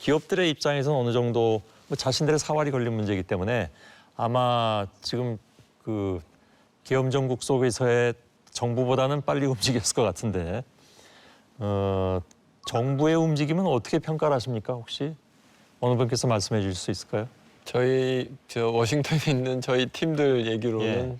기업들의 입장에서는 어느 정도 뭐 자신들의 사활이 걸린 문제이기 때문에 아마 지금 그 계엄정국 속에서의 정부보다는 빨리 움직였을 것 같은데 정부의 움직임은 어떻게 평가를 하십니까? 혹시 어느 분께서 말씀해 주실 수 있을까요? 저희 워싱턴에 있는 저희 팀들 얘기로는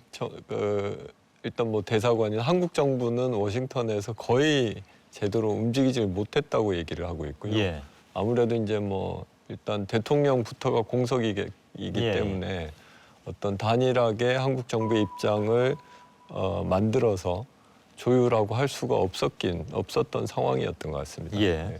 일단 뭐 대사관인 한국 정부는 워싱턴에서 거의 제대로 움직이질 못했다고 얘기를 하고 있고요. 예. 아무래도 이제 뭐 일단 대통령부터가 공석이기 때문에 어떤 단일하게 한국 정부의 입장을 만들어서 조율하고 할 수가 없었던 상황이었던 것 같습니다. 예.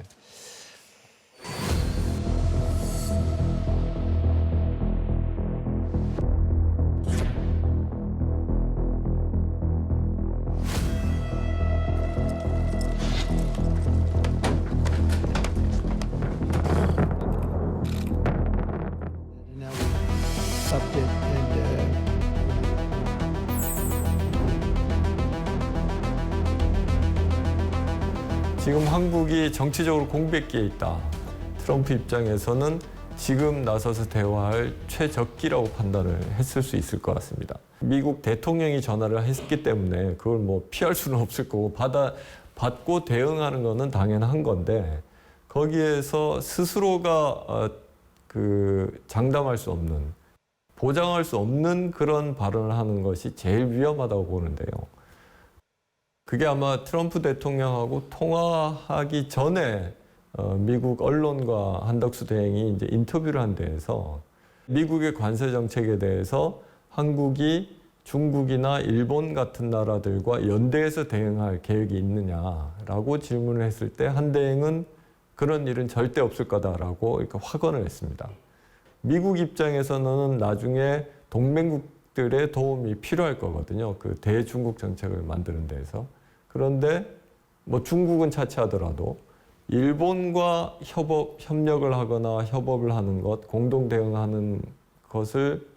Now we upped it and 지금 한국이 정치적으로 공백기에 있다. 트럼프 입장에서는 지금 나서서 대화할 최적기라고 판단을 했을 수 있을 것 같습니다. 미국 대통령이 전화를 했기 때문에 그걸 뭐 피할 수는 없을 거고 받고 대응하는 거는 당연한 건데 거기에서 스스로가 장담할 수 없는, 보장할 수 없는 그런 발언을 하는 것이 제일 위험하다고 보는데요. 그게 아마 트럼프 대통령하고 통화하기 전에 미국 언론과 한덕수 대행이 이제 인터뷰를 한 데에서 미국의 관세 정책에 대해서 한국이 중국이나 일본 같은 나라들과 연대해서 대응할 계획이 있느냐라고 질문을 했을 때 한 대행은 그런 일은 절대 없을 거다라고 이렇게 확언을 했습니다. 미국 입장에서는 나중에 동맹국들의 도움이 필요할 거거든요. 그 대중국 정책을 만드는 데에서. 그런데 뭐 중국은 차치하더라도 일본과 협력을 하거나 협업을 하는 것, 공동 대응하는 것을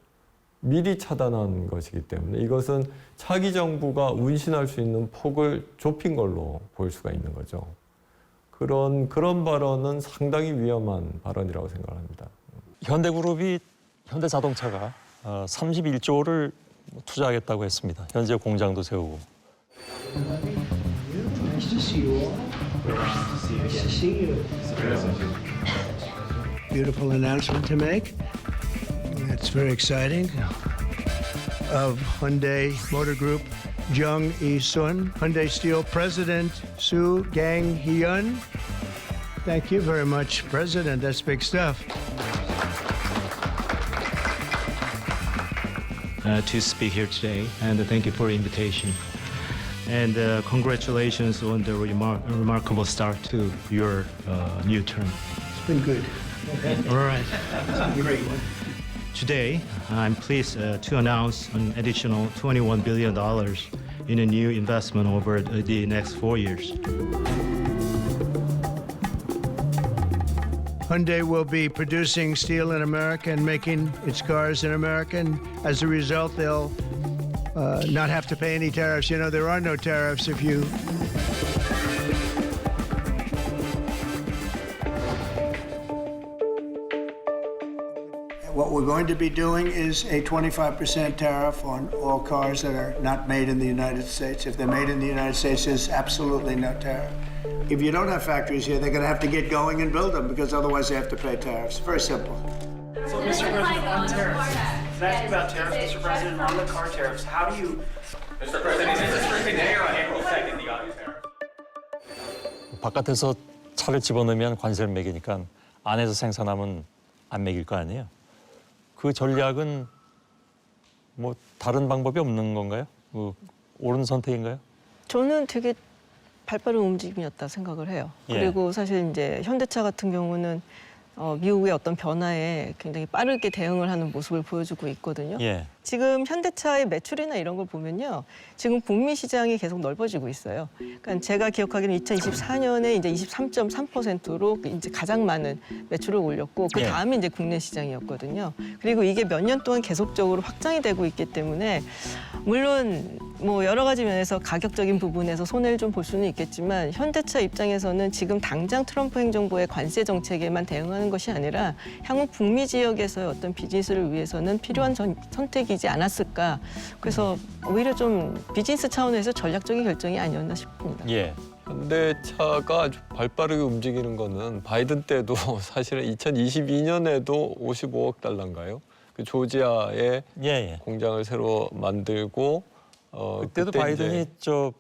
미리 차단한 것이기 때문에 이것은 차기 정부가 운신할 수 있는 폭을 좁힌 걸로 보일 수가 있는 거죠. 그런 발언은 상당히 위험한 발언이라고 생각합니다. 현대그룹이 현대자동차가 31조를 투자하겠다고 했습니다. 현재 공장도 세우고. nice to see you all. Nice to see you. Beautiful announcement to make. That's very exciting. Of Hyundai Motor Group, Jung E-sun, Hyundai Steel President Su Gang-hyun. Thank you very much, President. That's big stuff. To speak here today, and thank you for the invitation. And congratulations on the remarkable start to your new term. It's been good. All right. Great one. Today, I'm pleased to announce an additional $21 billion in a new investment over the next 4 years. Hyundai will be producing steel in America and making its cars in America. And as a result, they'll not have to pay any tariffs. You know, there are no tariffs if you... What we're going to be doing is a 25% tariff on all cars that are not made in the United States. If they're made in the United States, there's absolutely no tariff. If you don't have factories here, they're going to have to get going and build them because otherwise they have to pay tariffs. Very simple. So, Mr. President, on tariffs, can I ask you about tariffs, Mr. President? On the car tariffs, how do you... Mr. President, is this strictly there on April 2nd, the obvious tariff? 바깥에서 차를 집어넣으면 관세를 매기니까 안에서 생산하면 안 매길 거 아니에요. 그 전략은 뭐 다른 방법이 없는 건가요? 옳은 선택인가요? 저는 되게 발빠른 움직임이었다 생각을 해요. 예. 그리고 사실 이제 현대차 같은 경우는 미국의 어떤 변화에 굉장히 빠르게 대응을 하는 모습을 보여주고 있거든요. 예. 지금 현대차의 매출이나 이런 걸 보면요. 지금 북미 시장이 계속 넓어지고 있어요. 그러니까 제가 기억하기로는 2024년에 이제 23.3%로 이제 가장 많은 매출을 올렸고 그 다음이 이제 국내 시장이었거든요. 그리고 이게 몇 년 동안 계속적으로 확장이 되고 있기 때문에 물론 뭐 여러 가지 면에서 가격적인 부분에서 손해를 좀 볼 수는 있겠지만 현대차 입장에서는 지금 당장 트럼프 행정부의 관세 정책에만 대응하는 것이 아니라 향후 북미 지역에서의 어떤 비즈니스를 위해서는 필요한 선택이지 않았을까. 그래서 오히려 좀 비즈니스 차원에서 전략적인 결정이 아니었나 싶습니다. 예. 현대차가 아주 발빠르게 움직이는 거는 바이든 때도 사실은 2022년에도 55억 달러인가요? 그 조지아에 예. 공장을 새로 만들고 그때도 그때 바이든이 이제 저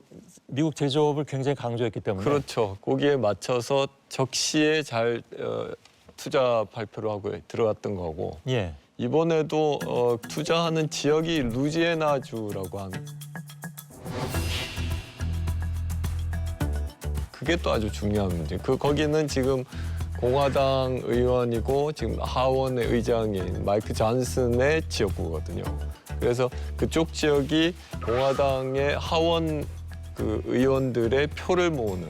미국 제조업을 굉장히 강조했기 때문에 그렇죠. 거기에 맞춰서 적시에 잘 투자 발표를 하고 들어갔던 거고 예. 이번에도 투자하는 지역이 루지애나주라고 한 그게 또 아주 중요한 문제. 거기는 지금 공화당 의원이고 지금 하원의 의장인 마이크 존슨의 지역구거든요. 그래서 그쪽 지역이 공화당의 하원 그 의원들의 표를 모으는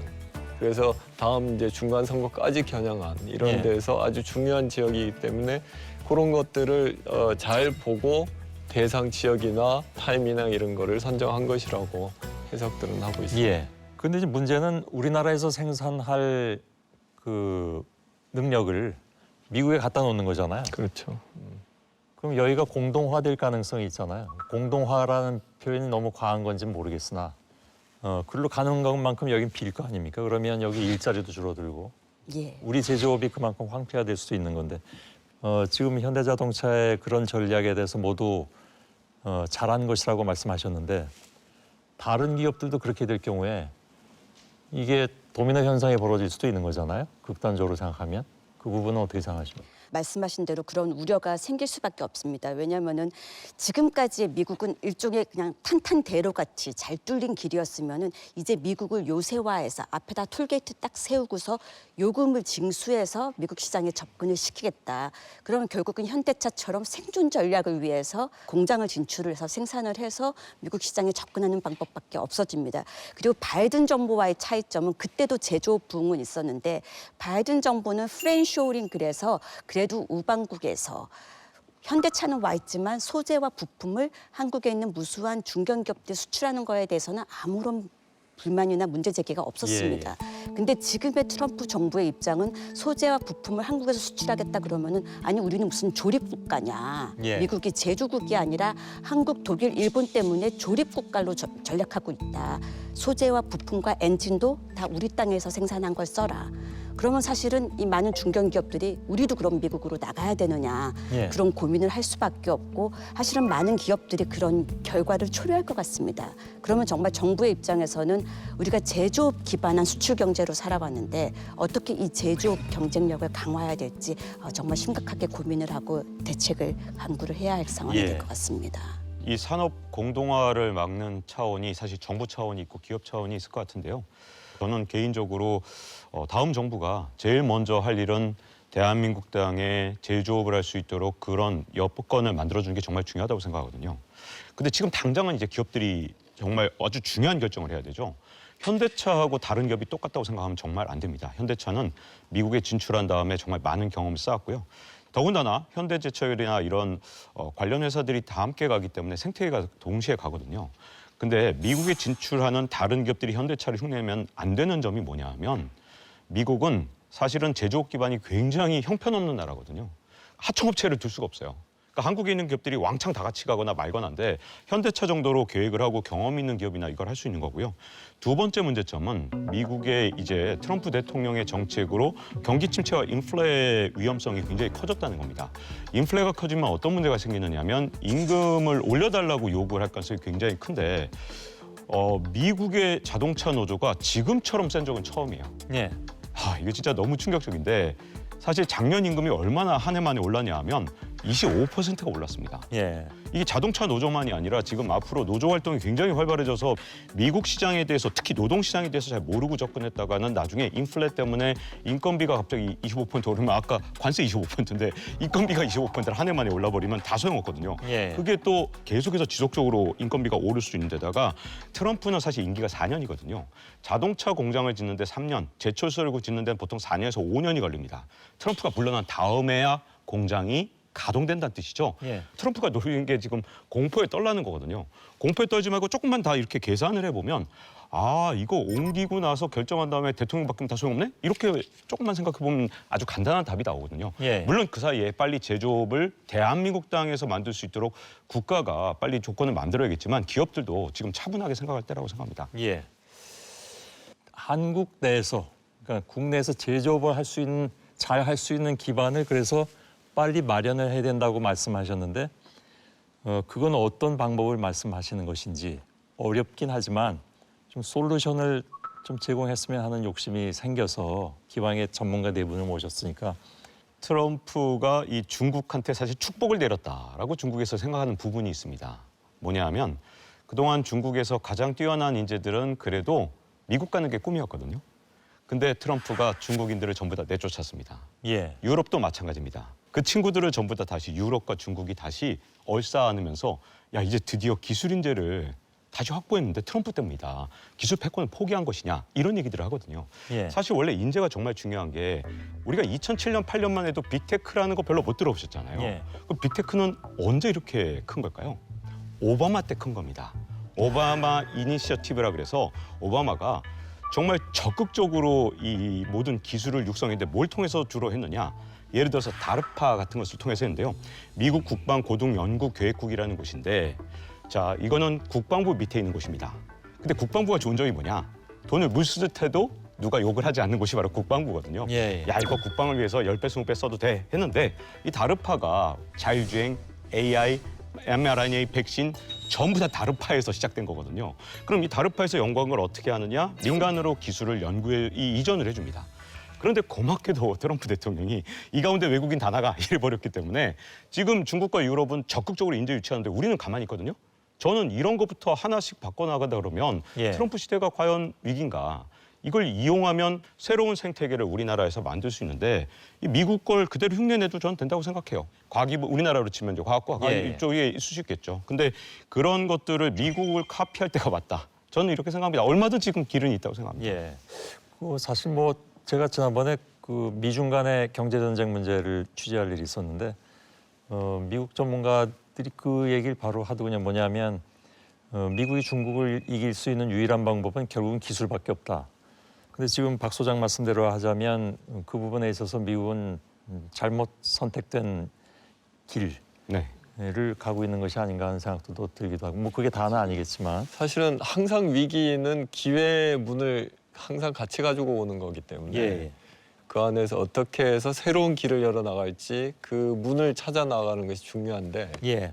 그래서 다음 이제 중간 선거까지 겨냥한 이런 예. 데서 아주 중요한 지역이기 때문에 그런 것들을 잘 보고 대상 지역이나 타이밍이나 이런 거를 선정한 것이라고 해석들은 하고 있습니다. 예. 근데 이제 문제는 우리나라에서 생산할 그 능력을 미국에 갖다 놓는 거잖아요. 그렇죠. 그럼 여기가 공동화될 가능성이 있잖아요. 공동화라는 표현이 너무 과한 건지는 모르겠으나 그걸로 가는 것만큼 여긴 빌 거 아닙니까? 그러면 여기 일자리도 줄어들고 예. 우리 제조업이 그만큼 황폐화될 수도 있는 건데 지금 현대자동차의 그런 전략에 대해서 모두 잘한 것이라고 말씀하셨는데 다른 기업들도 그렇게 될 경우에 이게 도미노 현상이 벌어질 수도 있는 거잖아요. 극단적으로 생각하면 그 부분은 어떻게 생각하십니까? 말씀하신 대로 그런 우려가 생길 수밖에 없습니다. 왜냐하면은 지금까지 미국은 일종의 그냥 탄탄대로 같이 잘 뚫린 길이었으면은 이제 미국을 요새화해서 앞에다 톨게이트 딱 세우고서 요금을 징수해서 미국 시장에 접근을 시키겠다. 그러면 결국은 현대차처럼 생존 전략을 위해서 공장을 진출을 해서 생산을 해서 미국 시장에 접근하는 방법밖에 없어집니다. 그리고 바이든 정부와의 차이점은 그때도 제조업 부흥은 있었는데 바이든 정부는 프렌쇼링 그래서 그래도 우방국에서 현대차는 와 있지만 소재와 부품을 한국에 있는 무수한 중견기업들이 수출하는 거에 대해서는 아무런 불만이나 문제 제기가 없었습니다. 근데 지금의 트럼프 정부의 입장은 소재와 부품을 한국에서 수출하겠다 그러면은 아니 우리는 무슨 조립 국가냐. 예. 미국이 제조국이 아니라 한국, 독일, 일본 때문에 조립 국가로 전략하고 있다. 소재와 부품과 엔진도 다 우리 땅에서 생산한 걸 써라. 그러면 사실은 이 많은 중견기업들이 우리도 그럼 미국으로 나가야 되느냐 예. 그런 고민을 할 수밖에 없고 사실은 많은 기업들이 그런 결과를 초래할 것 같습니다. 그러면 정말 정부의 입장에서는 우리가 제조업 기반한 수출 경제로 살아왔는데 어떻게 이 제조업 경쟁력을 강화해야 될지 정말 심각하게 고민을 하고 대책을 강구를 해야 할 상황이 예. 될 것 같습니다. 이 산업 공동화를 막는 차원이 사실 정부 차원이 있고 기업 차원이 있을 것 같은데요. 저는 개인적으로 다음 정부가 제일 먼저 할 일은 대한민국 땅에 제조업을 할 수 있도록 그런 여건을 만들어주는 게 정말 중요하다고 생각하거든요. 근데 지금 당장은 이제 기업들이 정말 아주 중요한 결정을 해야 되죠. 현대차하고 다른 기업이 똑같다고 생각하면 정말 안 됩니다. 현대차는 미국에 진출한 다음에 정말 많은 경험을 쌓았고요. 더군다나 현대제철이나 이런 관련 회사들이 다 함께 가기 때문에 생태계가 동시에 가거든요. 근데 미국에 진출하는 다른 기업들이 현대차를 흉내내면 안 되는 점이 뭐냐 하면 미국은 사실은 제조업 기반이 굉장히 형편없는 나라거든요. 하청업체를 둘 수가 없어요. 그러니까 한국에 있는 기업들이 왕창 다 같이 가거나 말거나인데 현대차 정도로 계획을 하고 경험 있는 기업이나 이걸 할 수 있는 거고요. 두 번째 문제점은 미국의 이제 트럼프 대통령의 정책으로 경기 침체와 인플레 위험성이 굉장히 커졌다는 겁니다. 인플레가 커지면 어떤 문제가 생기느냐면 임금을 올려달라고 요구를 할 가능성이 굉장히 큰데 미국의 자동차 노조가 지금처럼 센 적은 처음이에요. 예. 이거 진짜 너무 충격적인데 사실 작년 임금이 얼마나 한 해 만에 올랐냐 하면 25%가 올랐습니다. 예. 이게 자동차 노조만이 아니라 지금 앞으로 노조 활동이 굉장히 활발해져서 미국 시장에 대해서 특히 노동 시장에 대해서 잘 모르고 접근했다가는 나중에 인플레 때문에 인건비가 갑자기 25% 오르면 아까 관세 25%인데 인건비가 25%를 한 해 만에 올라버리면 다 소용없거든요. 예. 그게 또 계속해서 지속적으로 인건비가 오를 수 있는 데다가 트럼프는 사실 임기가 4년이거든요. 자동차 공장을 짓는데 3년, 제철소를 짓는 데는 보통 4년에서 5년이 걸립니다. 트럼프가 물러난 다음에야 공장이 가동된다는 뜻이죠. 예. 트럼프가 노리는 게 지금 공포에 떨라는 거거든요. 공포에 떨지 말고 조금만 다 이렇게 계산을 해보면 아 이거 옮기고 나서 결정한 다음에 대통령 바뀌면 다 소용없네? 이렇게 조금만 생각해보면 아주 간단한 답이 나오거든요. 예. 물론 그 사이에 빨리 제조업을 대한민국 땅에서 만들 수 있도록 국가가 빨리 조건을 만들어야겠지만 기업들도 지금 차분하게 생각할 때라고 생각합니다. 예. 한국 내에서 그러니까 국내에서 제조업을 할 수 있는 잘 할 수 있는 기반을 그래서 빨리 마련을 해야 된다고 말씀하셨는데 그건 어떤 방법을 말씀하시는 것인지 어렵긴 하지만 좀 솔루션을 좀 제공했으면 하는 욕심이 생겨서 기왕에 전문가 네 분을 모셨으니까 트럼프가 이 중국한테 사실 축복을 내렸다라고 중국에서 생각하는 부분이 있습니다. 뭐냐 하면 그동안 중국에서 가장 뛰어난 인재들은 그래도 미국 가는 게 꿈이었거든요. 근데 트럼프가 중국인들을 전부 다 내쫓았습니다. 예. 유럽도 마찬가지입니다. 그 친구들을 전부 다 다시 유럽과 중국이 다시 얼싸안으면서 야 이제 드디어 기술 인재를 다시 확보했는데 트럼프 때문이다. 기술 패권을 포기한 것이냐 이런 얘기들을 하거든요. 예. 사실 원래 인재가 정말 중요한 게 우리가 2007년 8년만 해도 빅테크라는 거 별로 못 들어보셨잖아요. 예. 그 빅테크는 언제 이렇게 큰 걸까요? 오바마 때 큰 겁니다. 오바마 이니셔티브라 그래서 오바마가 정말 적극적으로 이 모든 기술을 육성했는데 뭘 통해서 주로 했느냐? 예를 들어서 다르파 같은 것을 통해서 했는데요. 미국 국방고등연구계획국이라는 곳인데 자 이거는 국방부 밑에 있는 곳입니다. 근데 국방부가 좋은 점이 뭐냐? 돈을 물쓰듯 해도 누가 욕을 하지 않는 곳이 바로 국방부거든요. 예. 야 이거 국방을 위해서 10배, 20배 써도 돼 했는데 이 다르파가 자율주행, AI, mRNA 백신 전부 다 다르파에서 시작된 거거든요. 그럼 이 다르파에서 연구한 걸 어떻게 하느냐? 민간으로 기술을 연구에 이전을 해줍니다. 그런데 고맙게도 트럼프 대통령이 이 가운데 외국인 다 나가 이래버렸기 때문에 지금 중국과 유럽은 적극적으로 인재 유치하는데 우리는 가만히 있거든요. 저는 이런 것부터 하나씩 바꿔나가다 그러면 예. 트럼프 시대가 과연 위기인가? 이걸 이용하면 새로운 생태계를 우리나라에서 만들 수 있는데 이 미국 걸 그대로 흉내내도 저는 된다고 생각해요. 과기부 우리나라로 치면 이제 과학과 예. 이쪽에 있을 수 있겠죠. 근데 그런 것들을 미국을 카피할 때가 맞다. 저는 이렇게 생각합니다. 얼마든지 지금 길은 있다고 생각합니다. 예. 그 사실 뭐 제가 지난번에 그 미중 간의 경제 전쟁 문제를 취재할 일이 있었는데 미국 전문가들이 그 얘기를 바로 하더군요. 뭐냐면 미국이 중국을 이길 수 있는 유일한 방법은 결국은 기술밖에 없다. 근데 지금 박 소장 말씀대로 하자면 그 부분에 있어서 미국은 잘못 선택된 길을 네. 가고 있는 것이 아닌가 하는 생각도 또 들기도 하고 뭐 그게 다는 아니겠지만 사실은 항상 위기는 기회의 문을 항상 같이 가지고 오는 거기 때문에 예. 그 안에서 어떻게 해서 새로운 길을 열어나갈지 그 문을 찾아 나가는 것이 중요한데 예.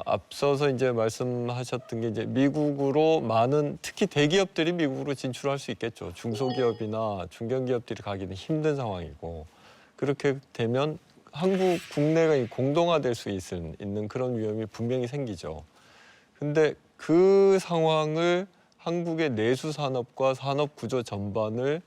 앞서서 이제 말씀하셨던 게 이제 미국으로 많은 특히 대기업들이 미국으로 진출할 수 있겠죠. 중소기업이나 중견기업들이 가기는 힘든 상황이고 그렇게 되면 한국 국내가 공동화될 수 있는 그런 위험이 분명히 생기죠. 근데 그 상황을 한국의 내수 산업과 산업 구조 전반을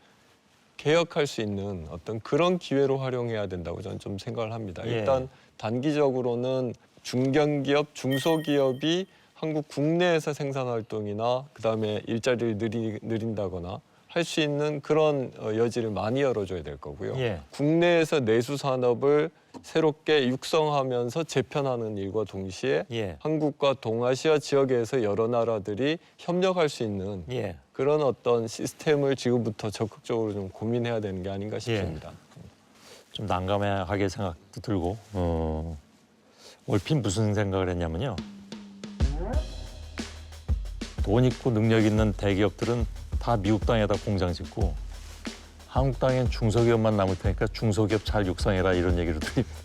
개혁할 수 있는 어떤 그런 기회로 활용해야 된다고 저는 좀 생각을 합니다. 예. 일단 단기적으로는 중견기업, 중소기업이 한국 국내에서 생산 활동이나 그다음에 일자리를 늘린다거나 할 수 있는 그런 여지를 많이 열어줘야 될 거고요. 예. 국내에서 내수 산업을 새롭게 육성하면서 재편하는 일과 동시에 예. 한국과 동아시아 지역에서 여러 나라들이 협력할 수 있는 예. 그런 어떤 시스템을 지금부터 적극적으로 좀 고민해야 되는 게 아닌가 싶습니다. 좀 난감하게 생각도 들고 얼핏 무슨 생각을 했냐면요. 돈 있고 능력 있는 대기업들은 다 미국 땅에다 공장 짓고 한국 땅엔 중소기업만 남을 테니까 중소기업 잘 육성해라 이런 얘기를 드립니다.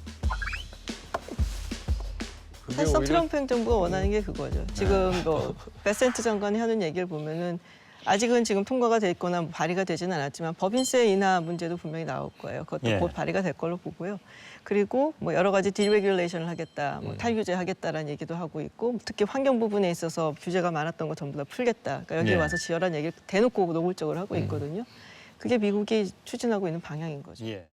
사실상 트럼프 행정부가 원하는 게 그거죠. 지금 뭐 베센트 장관이 하는 얘기를 보면은 아직은 지금 통과가 돼 있거나 뭐 발의가 되지는 않았지만 법인세 인하 문제도 분명히 나올 거예요. 그것도 예. 곧 발의가 될 걸로 보고요. 그리고 뭐 여러 가지 디레귤레이션을 하겠다, 뭐 탈규제 하겠다라는 얘기도 하고 있고, 특히 환경 부분에 있어서 규제가 많았던 거 전부 다 풀겠다. 그러니까 여기 예. 와서 지어라는 얘기를 대놓고 노골적으로 하고 있거든요. 그게 미국이 추진하고 있는 방향인 거죠. 예.